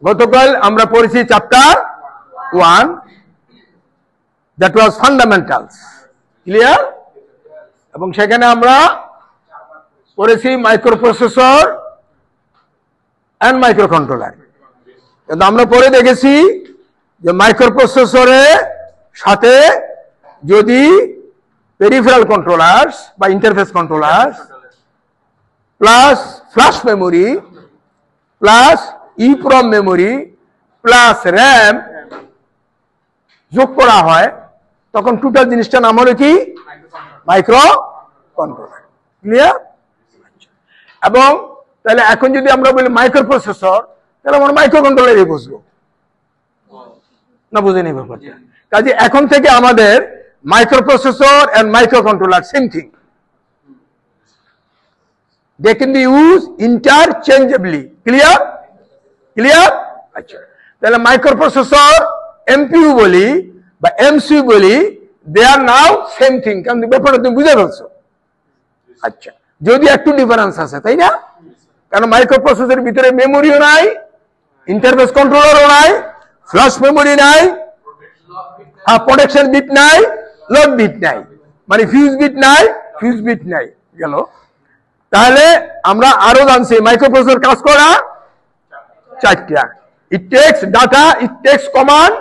গতকাল আমরা পড়েছি chapter 1, that was fundamentals, clear? এবং সেখানে আমরা পড়েছি মাইক্রোপ্রসেসর এন্ড মাইক্রোকন্ট্রোলার। কিন্তু আমরা পরে দেখেছি যে মাইক্রোপ্রসেসরের সাথে যদি পেরিফেরাল কন্ট্রোলার্স বা interface controllers plus flash memory plus EPROM memory plus RAM যোগ করা হয়, তখন টোটাল জিনিসটার নাম হলো কি? Microcontroller, clear? এবং তাহলে এখন যদি আমরা বলি মাইক্রোপ্রসেসর, তাহলে আমরা মাইক্রো কন্ট্রোলারই বুঝবো না? বুঝে নেই ব্যাপারটা। কাজে এখন থেকে আমাদের microprocessor and microcontroller same thing, they can be used interchangeably, clear? আচ্ছা, তাহলে মাইক্রোপ্রসেসর এমপিইউ বলি বা এমসিইউ বলি, they are now same thing, কারণ ব্যাপারটা তুমি বুঝে ফেলছো। আচ্ছা, যদি একটু ডিফারেন্স আছে, তাই না? কারণ মাইক্রোপ্রসেসরের ভিতরে মেমোরিও নাই, ইন্টারফেস কন্ট্রোলারও নাই, ফ্ল্যাশ মেমোরি নাই, প্রোটেকশন বিট নাই, লোড বিট নাই, মানে ফিউজ বিট নাই, গেল। তাহলে আমরা আরো জানছি মাইক্রোপ্রসেসর কাজ করা 4টা। ইট tax data, it tax command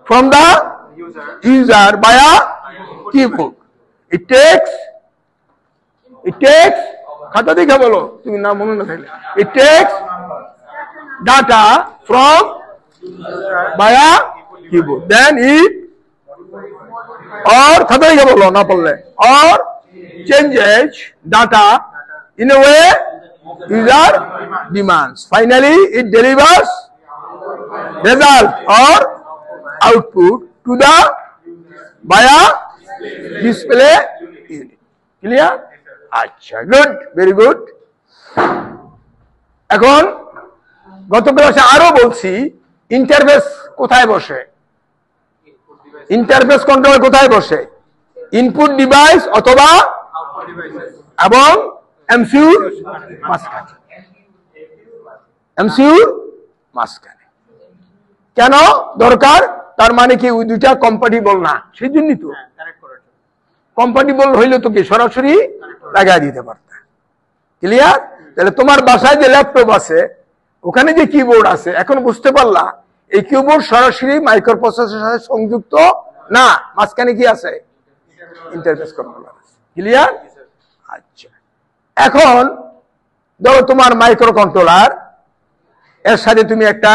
from the user via keyboard. It takes খাতা দেখে বলো, তুমি না মনে না থাকলে, it takes data from via keyboard, then it or খাতা দেখে বলো না পড়লে, or changes data in a way user demands. Finally it delivers result or output to the via display unit, clear? আচ্ছা, গুড, ভেরি গুড। এখন গত ক্লাসে আরো বলছি ইন্টারফেস কোথায় বসে, ইন্টারফেস কন্ট্রোলার কোথায় বসে? ইনপুট ডিভাইস অথবা এবং এমসিইউর মাঝখানে। কেন দরকার? তার মানে কি ওই দুইটা কম্পাটিবল না, সেই জন্যই তো। কম্পাটিবল হইলে তো কি সরাসরি লাগাই দিতে পারত, ক্লিয়ার? তাহলে তোমার বাসায় যে ল্যাপটপ আছে, ওখানে যে কিবোর্ড আছে, এখন বুঝতে পারলা এই কিবোর্ড সরাসরি মাইক্রোপ্রসেসরের সাথে সংযুক্ত না, মাঝখানে কি আছে? ইন্টারফেস কন্ট্রোলার আছে, ক্লিয়ার? আচ্ছা, এখন ধরো তোমার মাইক্রো কন্ট্রোলার, এর সাথে তুমি একটা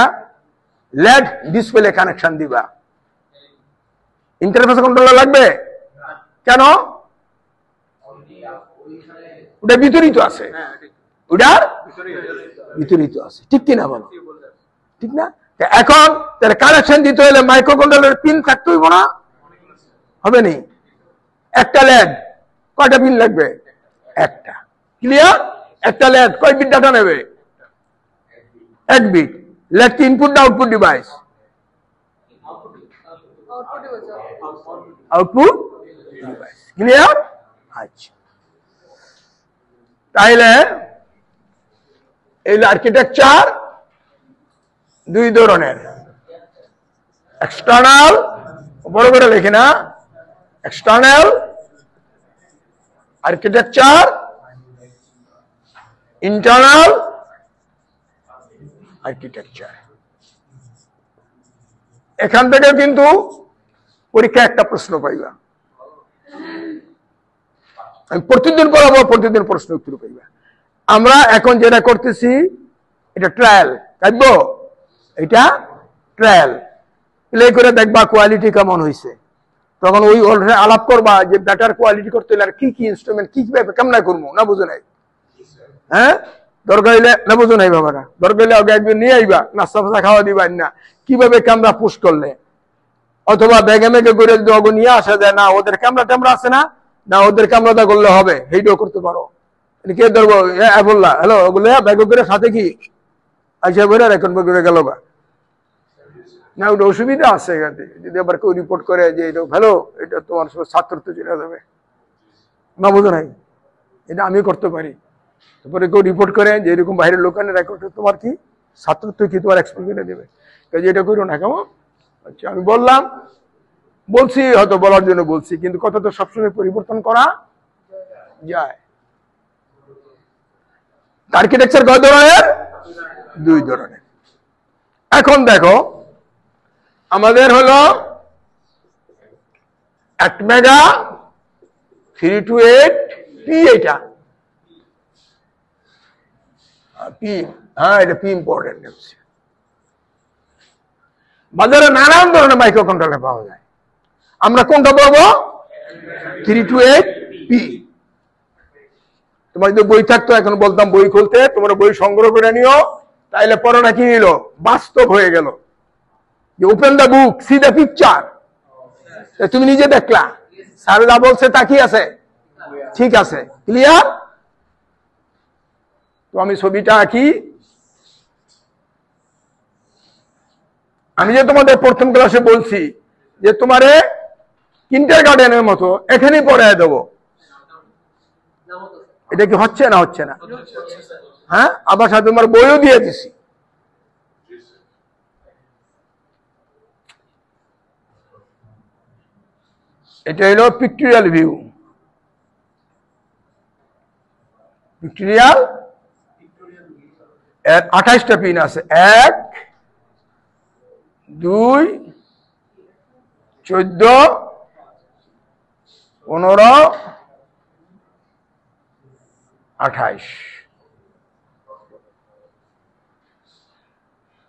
লেড ডিসপ্লে কানেকশন দিবা, ইন্টারফেস কন্ট্রোলার লাগবে? কেন? ওটা বিতরিত আছে, ওটার বিতরিত আছে, ঠিক কিনা বলো? ঠিক না? এখন তাহলে কানেকশন দিতে হলে মাইক্রো কন্ট্রোলারের পিন থাকতে হইব না? হবে নি? একটা লেড কয়টা পিন লাগবে? একটা, ক্লিয়ার? একটা লেড কয় বিট ডাটা নেবে? 1 বিট। লেড কি ইনপুট না output device? Output device, clear? আচ্ছা, তাইলে এই আর্কিটেকচার দুই ধরনের, এক্সটার্নাল, বড় করে লেখে না, এক্সটার্নাল আর্কিটেকচার, ইন্টারনাল আর্কিটেকচার। এখান থেকে কিন্তু পরীক্ষা একটা প্রশ্ন পাইবা, আমি প্রতিদিন পড়াবো, প্রতিদিন প্রশ্ন উত্তর পাইবা। আমরা এখন যেটা করতেছি এটা ট্রায়াল, কাটব, এটা ট্রায়াল, প্লে করে দেখবা কোয়ালিটি কেমন হয়েছে, তখন ওই অলরেডি আলাপ করবা যে বেটার কোয়ালিটি করতে হলে আর কি কি ইনস্ট্রুমেন্ট কি কিভাবে কেমন করবো, না বুঝো নাই? হ্যাঁ, দরকার হইলে না বুঝো নাই বাবারা, দরকার হইলে আগে একদিন নিয়ে আইবা, নাস্তা ফাস্তা খাওয়া দিবা না, কিভাবে ক্যামেরা পুশ করলে, অথবা ব্যাগে মেগে করে যদি অগ নিয়ে আসা যায়, না ওদের ক্যামেরা ট্যামেরা আছে না, না ওদের ক্যামেরাটা করলে হবে, সেইটাও করতে পারো। কে ধরবো? বললা হ্যালো, ওগুলো ব্যাগে করে সাথে কি আচ্ছা বেরো এখন করে গেল বা না, ওটা অসুবিধা আছে। যদি আবার কেউ রিপোর্ট করে যে এটা ভালো, এটা তোমার ছাত্র তো চলে যাবে, না বুঝো নাই? এটা আমি করতে পারি, তারপরে কেউ রিপোর্ট করে যে এরকম বাইরের লোকানে রেকর্ড, তোমার কি ছাত্র তো কি তোমার এক্সপোজ করে দেবে, কাজে এটা করো না কেমন। আচ্ছা আমি বললাম, বলছি হয়তো বলার জন্য বলছি, কিন্তু কথা তো সবসময় পরিবর্তন করা যায়। আর্কিটেকচার কয় ধরনের? দুই ধরনের। এখন দেখো আমাদের হলো 1 মেগা 328 পি, এটা পি, হ্যাঁ এটা পি ইম্পর্টেন্ট। বাজারে নানান ধরনের মাইক্রো কন্ট্রোলার পাওয়া যায়, আমরা কোনটা পাবো? 328 পি। তোমার যদি বই থাকতো এখন বলতাম বই খুলতে, তোমরা বই সংগ্রহ করে নিও, তাইলে পড়াটা কি নিল? বাস্তব হয়ে গেল। যে open the book, C the picture. তুমি নিজে দেখলা, স্যার যা বলছে তা কি আছে? ঠিক আছে, ক্লিয়ার? তো আমি ছবিটা আঁকি। আমি যে তোমাদের প্রথম ক্লাসে বলছি যে তোমারে কিন্ডারগার্টেনের মতো এখানেই পড়ায় দেবো, এটা কি হচ্ছে না হচ্ছে না? হ্যাঁ, আবার সাথে তোমার বইও দিয়ে দিছি। এটা হলো পিক্টোরিয়াল ভিউ। পিক্টোরিয়াল 28টা পিন আছে, 1 2 14 15 28।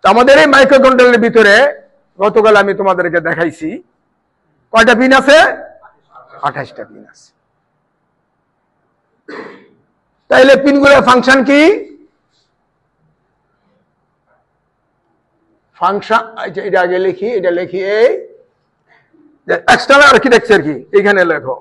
আমাদের এই মাইক্রো কন্ট্রোলারের ভিতরে গতকাল আমি তোমাদেরকে দেখাইছি কয়টা পিন আছে? 28টা পিন আছে। তাইলে পিনগুলোর ফাংশন কি? ফাংশন এটা আগে লিখি, এটা লিখি এই এক্সটার্নাল আর্কিটেকচার কি, এখানে লেখো।